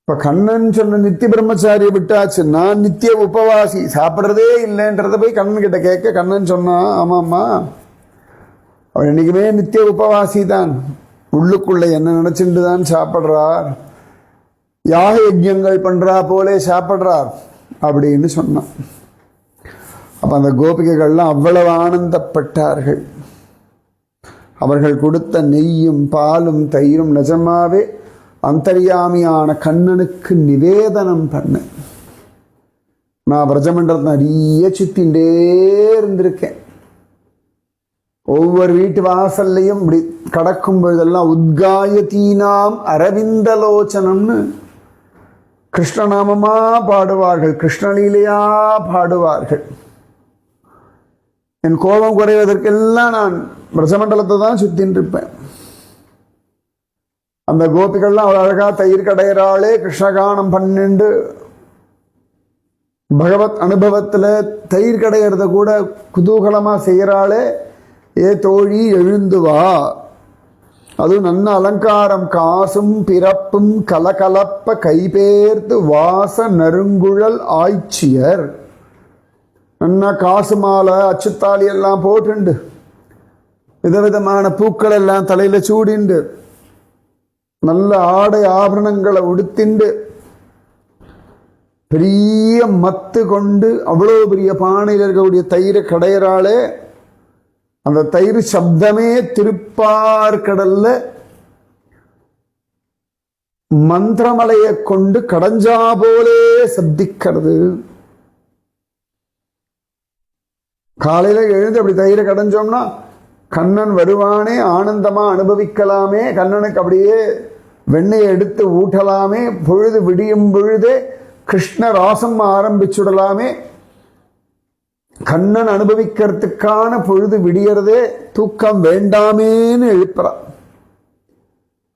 இப்ப கண்ணன் சொன்ன நித்திய பிரம்மச்சாரியை விட்டாச்சு, நான் நித்திய உபவாசி, சாப்பிட்றதே இல்லைன்றத போய் கண்ணன் கிட்ட கேட்க கண்ணன் சொன்னான், ஆமாம்மா அவர் என்னைக்குமே நித்திய உபவாசி தான், உள்ளுக்குள்ள என்ன நினைச்சுட்டு தான் சாப்பிட்றார், யாக யஜ்யங்கள் பண்றா போலே சாப்பிட்றார் அப்படின்னு சொன்னான். அப்ப அந்த கோபிகைகள்லாம் அவ்வளவு ஆனந்தப்பட்டார்கள். அவர்கள் கொடுத்த நெய்யும் பாலும் தயிரும் நிஜமாவே அந்தர்யாமியான கண்ணனுக்கு நிவேதனம் பண்ண. நான் பிரஜமண்டலத்தை நிறைய சுத்தின்றே இருந்திருக்கேன். ஒவ்வொரு வீட்டு வாசல்லையும் இப்படி கடக்கும் பொழுதெல்லாம் உத்காயதீனாம் அரவிந்தலோச்சனம்னு கிருஷ்ணநாமமா பாடுவார்கள், கிருஷ்ணலீலையா பாடுவார்கள். என் கோபம் குறைவதற்கெல்லாம் நான் பிரஜமண்டலத்தை தான் சுத்தின்னு இருப்பேன். அந்த கோபிகள்லாம் அவ்வளோ அழகா தயிர் கடையிறாளே, கிருஷ்ணகானம் 12 பகவத் அனுபவத்தில் தயிர் கடையிறத கூட குதூகலமா செய்யறாளே, ஏ தோழி எழுந்து வா, அதுவும் நல்ல அலங்காரம் காசும் பிறப்பும் கலகலப்ப கைபேர்த்து வாச நறுங்குழல் ஆய்ச்சியர், நல்லா காசு மாலை அச்சுத்தாலி எல்லாம் போட்டுண்டு விதவிதமான பூக்கள் எல்லாம் தலையில சூடிண்டு நல்ல ஆடை ஆபரணங்களை உடுத்திண்டு பெரிய மத்து கொண்டு அவ்வளோ பெரிய பானையில் இருக்கக்கூடிய தயிரை கடையிறாளே, அந்த தயிர் சப்தமே திருப்பார்கடல்ல மந்திரமலையை கொண்டு கடைஞ்சா போலே சப்திக்கிறது. காலையில எழுந்து அப்படி தயிரை கடைஞ்சோம்னா கண்ணன் வருவானே, ஆனந்தமா அனுபவிக்கலாமே, கண்ணனுக்கு அப்படியே வெண்ணெயை எடுத்து ஊட்டலாமே, பொழுது விடியும் பொழுதே கிருஷ்ண ராசம் ஆரம்பிச்சுடலாமே, கண்ணன் அனுபவிக்கிறதுக்கான பொழுது விடியறதே, தூக்கம் வேண்டாமேன்னு எழுப்புறான்.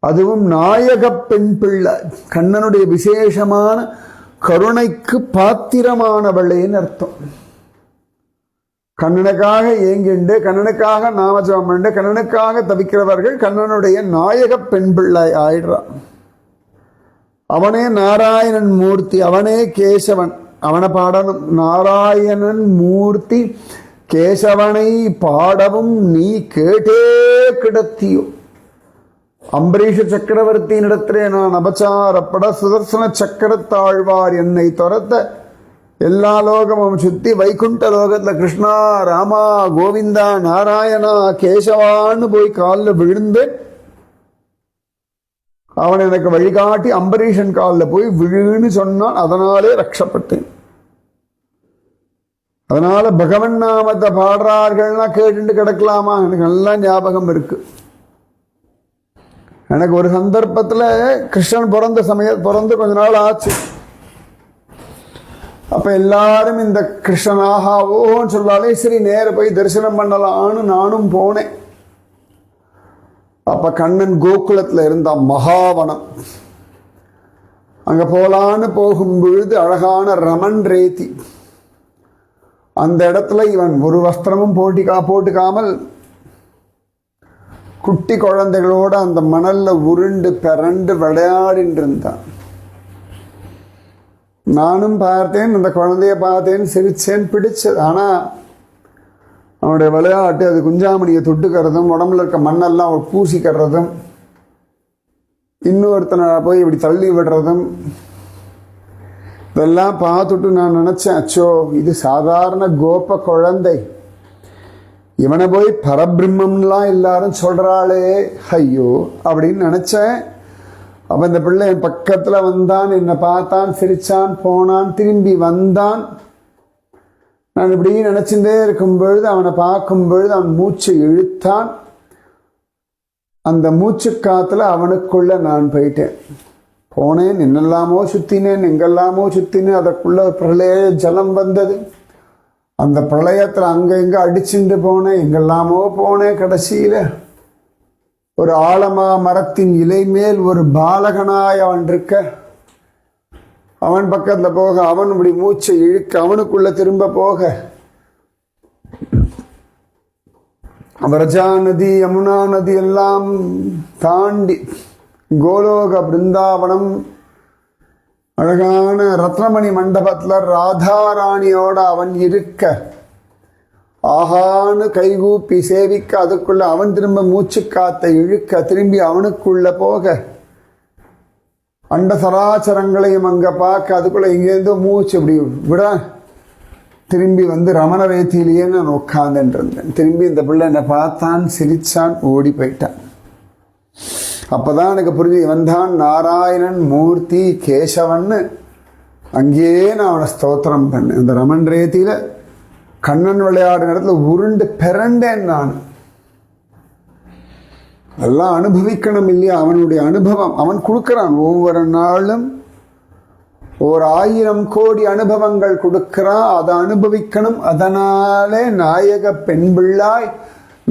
அதுவும் நாயக பெண் பிள்ளை, கண்ணனுடைய விசேஷமான கருணைக்கு பாத்திரமானவளேன்னு அர்த்தம். கண்ணனுக்காக ஏங்கிண்டு, கண்ணனுக்காக நாமஜபம் பண்ணு, கண்ணனுக்காக தவிக்கிறவர்கள் கண்ணனுடைய நாயக பெண் பிள்ளை ஆயிடுறான். அவனே நாராயணன் மூர்த்தி, அவனே கேசவன், அவனை பாடணும். நாராயணன் மூர்த்தி கேசவனை பாடவும் நீ கேட்டே கிடத்தியோ. அம்பரீஷ சக்கரவர்த்தியினிடத்திலே நான் அபச்சாரப்பட சுதர்சன சக்கரத்தாழ்வார் என்னை துரத்த எல்லா லோகமும் சுத்தி வைகுண்ட லோகத்துல கிருஷ்ணா ராமா கோவிந்தா நாராயணா கேசவான்னு போய் காலில் விழுந்து அவன் எனக்கு வழிகாட்டி அம்பரீஷன் காலில் போய் விழுன்னு சொன்னான். அதனாலே ரட்சப்பட்டேன். அதனால பகவன் நாமத்தை பாடுறார்கள்னா கேட்டுட்டு கிடக்கலாமா? எனக்கு நல்லா ஞாபகம் இருக்கு. எனக்கு ஒரு சந்தர்ப்பத்தில் கிருஷ்ணன் பிறந்து கொஞ்ச நாள் ஆச்சு. அப்ப எல்லாரும் இந்த கிருஷ்ணன் ஆஹாவோன்னு சொல்லாலே சரி நேர போய் தரிசனம் பண்ணலான்னு நானும் போனேன். அப்ப கண்ணன் கோகுலத்துல இருந்த மகாவனம், அங்க போலான்னு போகும் பொழுது அழகான ரமன் ரேத்தி, அந்த இடத்துல இவன் ஒரு வஸ்திரமும் போட்டுக்காமல் குட்டி குழந்தைகளோட அந்த மணல்ல உருண்டு பிறண்டு விளையாடின்னு இருந்தான். நானும் பார்த்தேன், அந்த குழந்தைய பார்த்தேன், சிரிச்சேன், பிடிச்சது. ஆனா அவனுடைய விளையாட்டு அது குஞ்சாமணியை தொட்டுக்கிறதும் உடம்புல இருக்க மண்ணெல்லாம் பூசிக்கிறதும் இன்னொருத்தனை போய் இப்படி தள்ளி விடுறதும் இதெல்லாம் பார்த்துட்டு நான் நினைச்சேன், அச்சோ இது சாதாரண கோப குழந்தை, இவனை போய் பரபிரம்மம்லாம் எல்லாரும் சொல்றாளே ஐயோ அப்படின்னு நினைச்சேன். அப்ப இந்த பிள்ளை என் பக்கத்துல வந்தான், என்னை பார்த்தான், சிரிச்சான், போனான், திரும்பி வந்தான். நான் இப்படி நினைச்சுட்டே இருக்கும் பொழுது அவனை பார்க்கும் பொழுது அவன் மூச்சு இழுத்தான். அந்த மூச்சு காத்துல அவனுக்குள்ள நான் போயிட்டேன். போனேன், என்னெல்லாமோ சுத்தினேன், எங்கெல்லாமோ சுத்தினேன். அதற்குள்ள பிரளய ஜலம் வந்தது. அந்த பிரளயத்துல அங்க இங்க அடிச்சுட்டு போனேன், எங்கெல்லாமோ போனேன். கடைசியில ஒரு ஆலமா மரத்தின் இலை மேல் ஒரு பாலகனாய் அவன் இருக்க, அவன் பக்கத்துல போக, அவன் இப்படி மூச்சை இழுக்க, அவனுக்குள்ள திரும்ப போக, வரஜா நதி யமுனா நதி எல்லாம் தாண்டி கோலோக பிருந்தாவனம் அழகான ரத்னமணி மண்டபத்துல ராதாராணியோட அவன் இருக்க, ஆகான்னு கைகூப்பி சேவிக்க, அதுக்குள்ள அவன் திரும்ப மூச்சு காத்தை இழுக்க, திரும்பி அவனுக்குள்ள போக, அண்ட சராச்சரங்களையும் அங்க பார்க்க, அதுக்குள்ள இங்கேருந்து மூச்சு இப்படி விட, திரும்பி வந்து ரமண ரேத்திலேயே நான் உட்கார்ந்துட்டு இருந்தேன். திரும்பி இந்த பிள்ளை என்னை பார்த்தான், சிரிச்சான், ஓடி போயிட்டான். அப்பதான் எனக்கு புரிஞ்சு இவன் தான் நாராயணன் மூர்த்தி கேசவன். அங்கேயே நான் அவனை ஸ்தோத்திரம் பண்ணேன். அந்த ரமன் ரேத்தியில கண்ணன் விளையாடுற இடத்துல உருண்டு பிறண்டேன் நான். எல்லாம் அனுபவிக்கணும் இல்லையா? அவனுடைய அனுபவம் அவன் கொடுக்கிறான். ஒவ்வொரு நாளும் 1000 கோடி அனுபவங்கள் கொடுக்கிறான். அதை அனுபவிக்கணும். அதனாலே நாயக பெண் பிள்ளாய்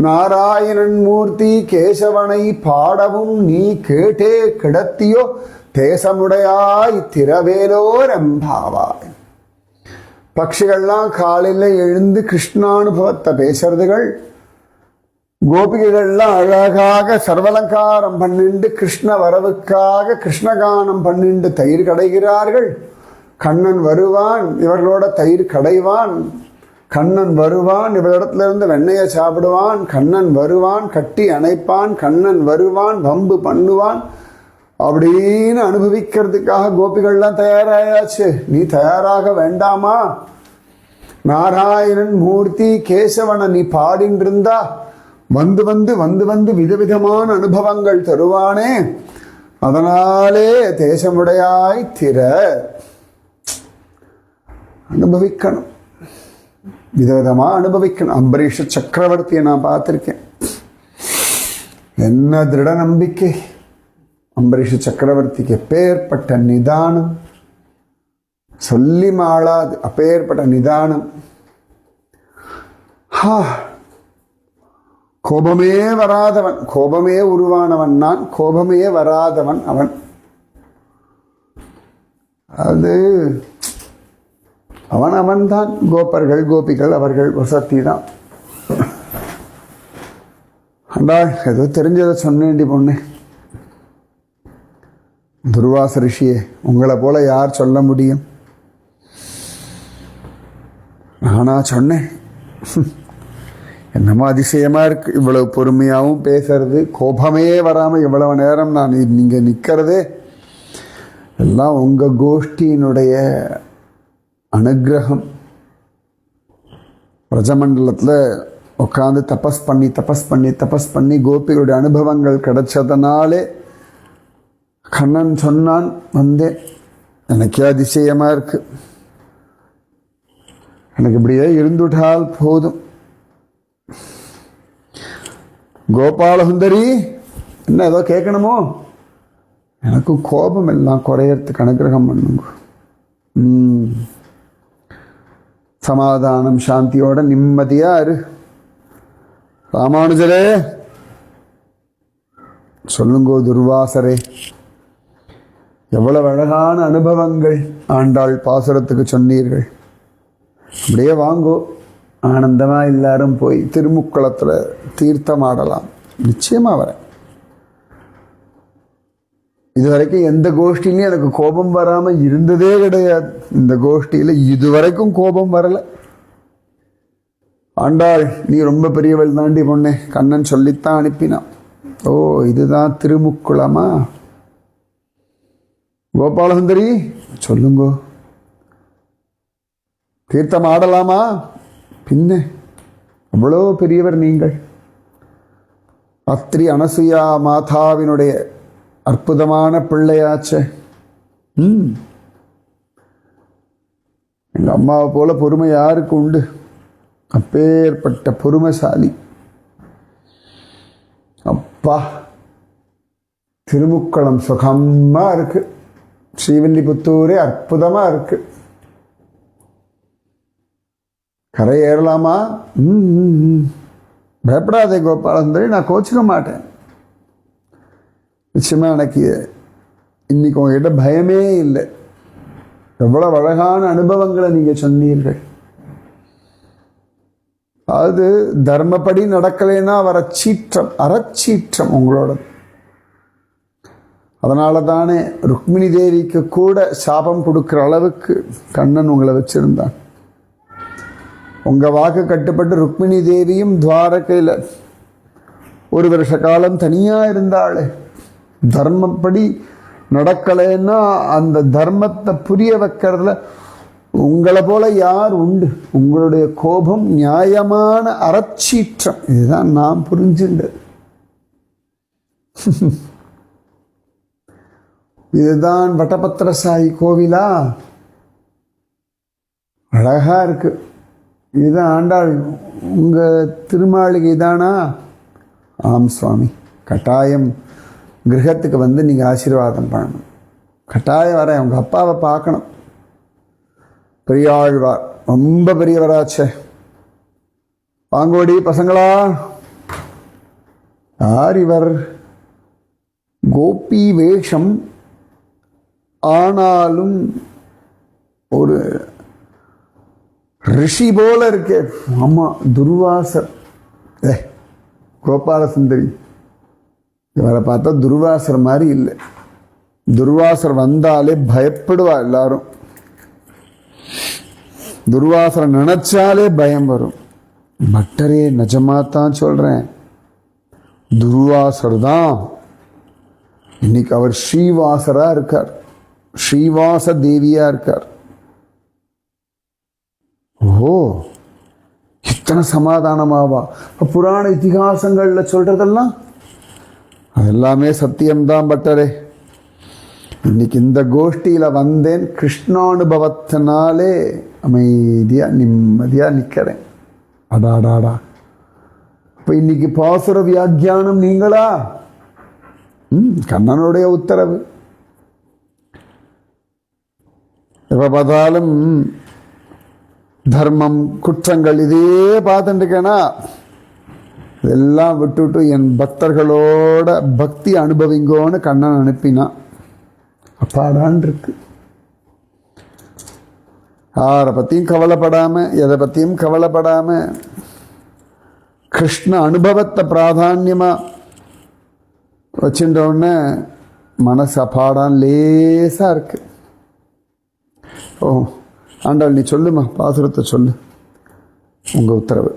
நாராயணன் மூர்த்தி கேசவனை பாடவும் நீ கேட்டே கிடத்தியோ தேசமுடையாய் திரவேலோர் எம்பாவாய். பட்சிகள்லாம் காலையில் எழுந்து கிருஷ்ணானுபவத்தை பேசுறதுகள், கோபிகைகள்லாம் அழகாக சர்வலங்காரம் பண்ணிண்டு கிருஷ்ண வரவுக்காக கிருஷ்ணகானம் பண்ணிண்டு தயிர் கடைகிறார்கள். கண்ணன் வருவான், இவர்களோட தயிர் கடைவான். கண்ணன் வருவான், இவரிடத்துல இருந்து வெண்ணையை சாப்பிடுவான். கண்ணன் வருவான், கட்டி அணைப்பான். கண்ணன் வருவான், வம்பு பண்ணுவான். அப்படின்னு அனுபவிக்கிறதுக்காக கோபிகள்லாம் தயாராயாச்சு. நீ தயாராக வேண்டாமா? நாராயணன் மூர்த்தி கேசவனை நீ பாடின்னு இருந்தா வந்து வந்து வந்து வந்து விதவிதமான அனுபவங்கள் தருவானே. அதனாலே தேசமுடையாய் திற அனுபவிக்கணும், விதவிதமா அனுபவிக்கணும். அம்பரீஷ சக்கரவர்த்தியை நான் பார்த்திருக்கேன். என்ன திருட நம்பிக்கை அம்பரீஷ சக்கரவர்த்திக்கு! எப்பேற்பட்ட நிதானம், சொல்லி மாளாது அப்பேற்பட்ட நிதானம். கோபமே வராதவன், கோபமே உருவானவன் நான், கோபமே வராதவன் அவன். அது அவன்தான். கோபர்கள் கோபிகள் அவர்கள் வசதி தான். அண்டா ஏதோ தெரிஞ்சதை சொன்னேன்டி பொண்ணு. துர்வாச ரிஷியே, உங்களை போல யார் சொல்ல முடியும்? நானா சொன்னேன்? என்னமோ அதிசயமா இருக்கு இவ்வளவு பொறுமையாகவும் பேசுறது, கோபமே வராமல் இவ்வளவு நேரம் நான் நீங்க நிற்கிறதே எல்லாம் உங்க கோஷ்டியினுடைய அனுகிரகம். பிரஜமண்டலத்தில் உட்காந்து தபஸ் பண்ணி கோபிகளுடைய அனுபவங்கள் கிடைச்சதுனாலே கண்ணன் சொன்னான் வந்தேன். எனக்கே அதிசயமா இருக்கு. எனக்கு இப்படியே இருந்துட்டால் போதும். கோபாலசுந்தரி, என்ன ஏதோ கேட்கணுமோ? எனக்கு கோபம் எல்லாம் குறையறதுக்கு அனுகிரகம் பண்ணுங்க. சமாதானம் சாந்தியோட நிம்மதியா இரு. ராமானுஜரே சொல்லுங்கோ. துர்வாசரே, எவ்வளவு அழகான அனுபவங்கள் ஆண்டாள் பாசுரத்துக்கு சொன்னீர்கள். அப்படியே வாங்கோ, ஆனந்தமா எல்லாரும் போய் திருமுக்குளத்துல தீர்த்தமாடலாம். நிச்சயமா வரேன். இதுவரைக்கும் எந்த கோஷ்டிலையும் எனக்கு கோபம் வராம இருந்ததே கிடையாது. இந்த கோஷ்டியில இதுவரைக்கும் கோபம் வரல. ஆண்டாள், நீ ரொம்ப பெரியவள் தாண்டி பொண்ணே, கண்ணன் சொல்லித்தான் அனுப்பினான். ஓ, இதுதான் திருமுக்குளமா? கோபாலசுந்தரி சொல்லுங்கோ, தீர்த்தம் ஆடலாமா? பின்ன அவ்வளோ பெரியவர் நீங்கள். அத்ரி அனசுயா மாதாவினுடைய அற்புதமான பிள்ளையாச்சே. எங்க அம்மாவை போல பொறுமை யாருக்கு உண்டு? அப்பேற்பட்ட பொறுமைசாலி. அப்பா, திருமுக்களம் சுகமா இருக்கு. ஸ்ரீவில்லிபுத்தூரே அற்புதமா இருக்கு. கரை ஏறலாமா? பயப்படாதே கோபாலசுந்தரி, நான் கோச்சிக்க மாட்டேன். நிச்சயமா எனக்கு இன்னைக்கு உங்ககிட்ட பயமே இல்லை. எவ்வளவு அழகான அனுபவங்களை நீங்க சொன்னீர்கள். அது தர்மப்படி நடக்கலைன்னா வர சீற்றம், அறச்சீற்றம் உங்களோட. அதனால தானே ருக்மிணி தேவிக்கு கூட சாபம் கொடுக்கிற அளவுக்கு கண்ணன் உங்களை வச்சிருந்தான். உங்க வாக்கு கட்டுப்பட்டு ருக்மிணி தேவியும் துவாரகையில் ஒரு வருஷ காலம் தனியா இருந்தாள். தர்மப்படி நடக்கலைன்னா அந்த தர்மத்தை புரிய வைக்கிறதுல உங்களை போல யார் உண்டு? உங்களுடைய கோபம் நியாயமான அறச்சீற்றம். இதுதான் நான் புரிஞ்சுண்டது. இதுதான் வட்டபத்திர சாயி கோவிலா? அழகா இருக்கு. இதுதான் ஆண்டாள் உங்க திருமாளிகை தானா? ஆம் சுவாமி, கட்டாயம் கிரகத்துக்கு வந்து நீங்க ஆசீர்வாதம் பண்ணணும். கட்டாயம் வரேன். உங்க அப்பாவை பார்க்கணும். பெரியாழ்வார் ரொம்ப பெரியவராச்சே. வாங்கோடி பசங்களா. யார் இவர்? கோபி வேஷம், ஆனாலும் ஒரு ரிஷி போல இருக்கே. ஆமா, துர்வாசர். கோபாலசுந்தரி, இவரை பார்த்தா துர்வாசர் மாதிரி இல்லை. துர்வாசர் வந்தாலே பயப்படுவா எல்லாரும். துர்வாசரை நினைச்சாலே பயம் வரும். பட்டரே, நிஜமாத்தான் சொல்றேன், துர்வாசர் தான் இன்னைக்கு அவர் ஸ்ரீவாசரா இருக்கார். ஸ்ரீவாச தேவியா இருக்கார். ஓ, இத்தனை சமாதானமாவா? புராண இதிகாசங்கள்ல சொல்றதெல்லாம் அதெல்லாமே சத்தியம்தான் பட்டரே. இன்னைக்கு இந்த கோஷ்டியில வந்தேன், கிருஷ்ணானுபவத்தினாலே அமைதியா நிம்மதியா நிக்கிறேன். அடாடாடா, அப்ப இன்னைக்கு பாசுர வியாக்கியானம் நீங்களா? கண்ணனுடைய உத்தரவு. எப்ப பார்த்தாலும் தர்மம் குற்றங்கள் இதே பார்த்துட்டு இருக்கேனா? இதெல்லாம் விட்டுவிட்டு என் பக்தர்களோட பக்தி அனுபவிங்கோன்னு கண்ணன் அனுப்பினான். அப்பாடான் இருக்கு. யாரை பற்றியும் கவலைப்படாமல், எதை பற்றியும் கவலைப்படாமல் கிருஷ்ண அனுபவத்தை பிராதான்யமாக வச்சுட்டோன்னே மனசு அப்பாடான் லேசாக இருக்கு. ஓ ஆண்டாள், நீ சொல்லுமா, பாசுரத்தை சொல்லு, உங்கள் உத்தரவு.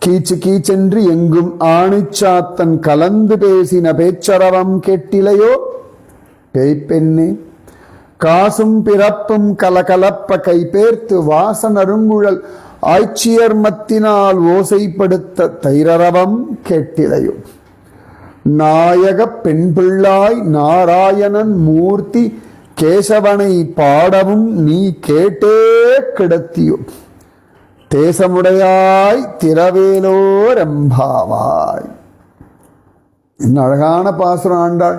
கீச்சு கீச்சென்று எங்கும் ஆணிச்சாத்தன் கலந்து பேசின பேச்சரவம் கெட்டிலையோ பேய்ப்பெண்ணே, காசும் பிறப்பும் கலகலப்ப கைபேர்த்து வாசனருங்குழல் ஆய்ச்சியர் மத்தினால் ஓசைப்படுத்த தைரரவம் கெட்டிலையோ, நாயக பெண் பிள்ளாய் நாராயணன் மூர்த்தி கேசவனை பாடவும் நீ கேட்டே கிடத்தியோ, தேசமுடையாய் திரவேலோர் எம்பாவாய். என்ன அழகான பாசுரம் ஆண்டாள்.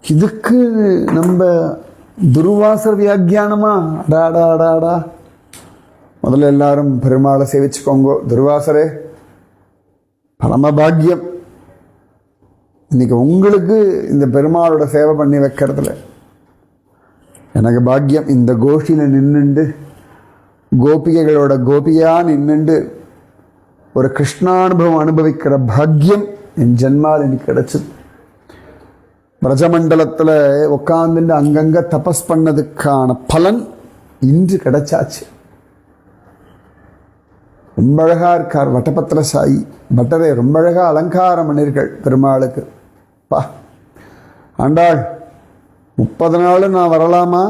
இதுக்கு நம்ம துர்வாசர் வியாக்கியானமா? அடாடா அடாடா. முதல்ல எல்லாரும் பெருமாளை சேவிச்சுக்கோங்க. துர்வாசரே பரமபாகியம். இன்னைக்கு உங்களுக்கு இந்த பெருமாளோட சேவை பண்ணி வைக்கிறதுல எனக்கு பாக்கியம். இந்த கோஷ்டியில் நின்றுண்டு கோபிகைகளோட கோபியா நின்றுண்டு ஒரு கிருஷ்ணானுபவம் அனுபவிக்கிற பாக்கியம் என் ஜென்மால் எனக்கு கிடைச்சது. பிரஜமண்டலத்தில் உட்காந்துட்டு அங்கங்க தபஸ் பண்ணதுக்கான பலன் இன்று கிடைச்சாச்சு. ரொம்ப அழகா இருக்கார் வட்டபத்திர சாயி பட்டரே. ரொம்ப அழகா அலங்காரம் பண்ணிர்கள் பெருமாளுக்கு. பா ஆண்டாள், 30 நாள் நான் வரலாமா?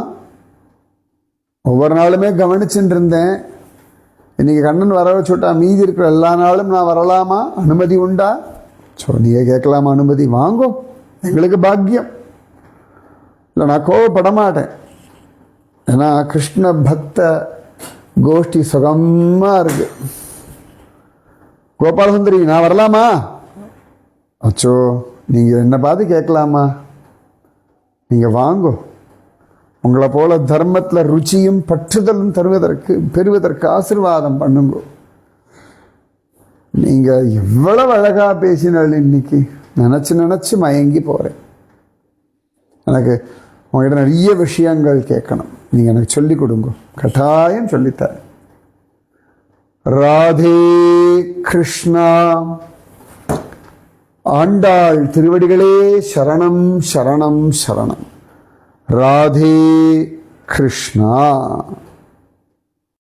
ஒவ்வொரு நாளுமே கவனிச்சுட்டு இருந்தேன். இன்னைக்கு கண்ணன் வர வச்சுட்டா, மீதி இருக்கிற எல்லா நாளும் நான் வரலாமா? அனுமதி உண்டா? நீங்க கேட்கலாமா அனுமதி? வாங்கோ, எங்களுக்கு பாக்கியம். இல்லை, நான் கோவப்பட மாட்டேன். ஏன்னா கிருஷ்ண பக்த கோஷ்டி சுகமா இருக்கு. கோபாலசுந்தரி, நான் வரலாமா? அச்சோ, நீங்க என்ன பார்த்து கேட்கலாமா? நீங்க வாங்கோ. உங்களை போல தர்மத்துல ருச்சியும் பற்றுதலும் பெறுவதற்கு ஆசீர்வாதம் பண்ணுங்க. நீங்க எவ்வளவு அழகா பேசினாள் இன்னைக்கு. நினைச்சு மயங்கி போறேன். எனக்கு உங்ககிட்ட நிறைய விஷயங்கள் கேட்கணும். நீங்க எனக்கு சொல்லிக் கொடுங்க, கட்டாயம் சொல்லித்தார். ராதே கிருஷ்ணா. ஆண்டாள் திருவடிகளே சரணம் சரணம் சரணம். ராதே கிருஷ்ணா.